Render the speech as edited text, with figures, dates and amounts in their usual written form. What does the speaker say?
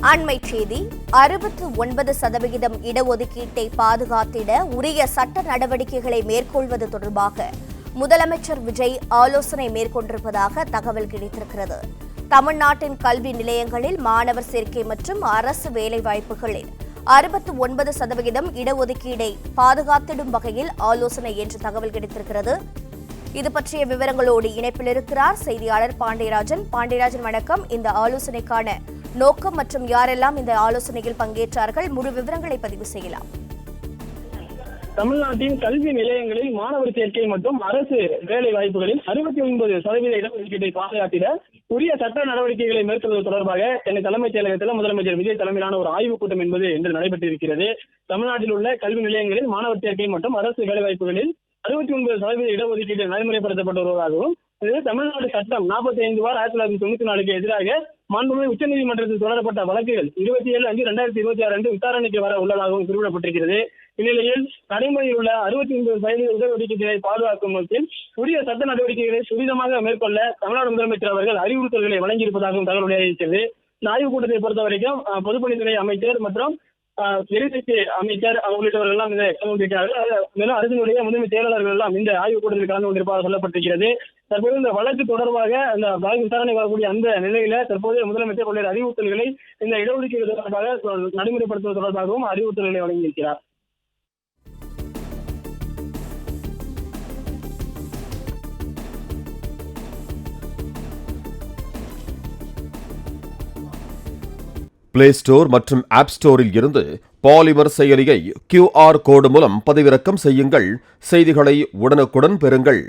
அண்மை செய்தி 69% இடஒதுக்கீட்டை பாதுகாத்திட உரிய சட்ட நடவடிக்கைகளை மேற்கொள்வது தொடர்பாக முதலமைச்சர் விஜய் ஆலோசனை மேற்கொண்டிருப்பதாக தகவல் கிடைத்திருக்கிறது. தமிழ்நாட்டின் கல்வி நிலையங்களில் மாணவர் சேர்க்கை மற்றும் அரசு வேலைவாய்ப்புகளில் 69% இடஒதுக்கீடை பாதுகாத்திடும் வகையில் ஆலோசனை என்று தகவல் கிடைத்திருக்கிறது. இது பற்றிய விவரங்களோடு இணைப்பில் இருக்கிறார் செய்தியாளர் பாண்டியராஜன். வணக்கம். இந்த ஆலோசனைக்கான நோக்கம் மற்றும் யாரெல்லாம் இந்த ஆலோசனையில் பங்கேற்றார்கள், முழு விவரங்களை பதிவு செய்யலாம். தமிழ்நாட்டின் கல்வி நிலையங்களில் மாணவர் சேர்க்கை மற்றும் அரசு வேலை வாய்ப்புகளில் 69% இடஒதுக்கீட்டை பாதுகாத்திட உரிய சட்ட நடவடிக்கைகளை மேற்கொள்வது தொடர்பாக சென்னை தலைமைச் செயலகத்தில் முதலமைச்சர் விஜய் தலைமையிலான ஒரு ஆய்வுக் கூட்டம் என்பது இன்று நடைபெற்றிருக்கிறது. தமிழ்நாட்டில் உள்ள கல்வி நிலையங்களில் மாணவர் சேர்க்கை மற்றும் அரசு வேலை வாய்ப்புகளில் 69% இடஒதுக்கீடு நடைமுறைப்படுத்தப்பட்டு வருவதாகவும் இது தமிழ்நாடு சட்டம் 45/1994 எதிராக மாண்புமிகு உச்சநீதிமன்றத்தில் தொடரப்பட்ட வழக்குகள் 27/5/2026 அன்று விசாரணைக்கு வர உள்ளதாகவும் குறிப்பிடப்பட்டிருக்கிறது. இந்நிலையில் நடைமுறையில் உள்ள 69% இடஒதுக்கீட்டை பாதுகாக்கும் நோக்கில் உரிய சட்ட நடவடிக்கைகளை துரிதமாக மேற்கொள்ள தமிழ்நாடு முதலமைச்சர் அவர்கள் அறிவுறுத்தல்களை வழங்கியிருப்பதாகவும் தகவல் வெளியாகியிருக்கிறது. இந்த ஆய்வுக் கூட்டத்தை பொறுத்த வரைக்கும் பொதுப்பணித்துறை அமைச்சர் மற்றும் எரிசக்தி அமைச்சர் உள்ளிட்டவர்கள் எல்லாம் இதை கலந்து கொண்டிருக்கிறார்கள். மேலும் அரசினுடைய முதன்மை செயலாளர்கள் எல்லாம் இந்த ஆய்வுக் கூட்டத்தில் கலந்து கொண்டிருப்பதாக சொல்லப்பட்டிருக்கிறது. தற்போது இந்த வழக்கு தொடர்பாக அந்த வழக்கு விசாரணை வரக்கூடிய அந்த நிலையில தற்போது முதலமைச்சர் பல்வேறு அறிவுறுத்தல்களை இந்த இடஒதுக்கீடு தொடர்பாக நடைமுறைப்படுத்துவது தொடர்பாகவும் அறிவுறுத்தல்களை வழங்கியிருக்கிறார். பிளே ஸ்டோர் மற்றும் ஆப் ஸ்டோரில் இருந்து பாலிமர் செயலியை QR கோடு மூலம் பதிவிறக்கம் செய்யுங்கள். செய்திகளை உடனுக்குடன் பெறுங்கள்.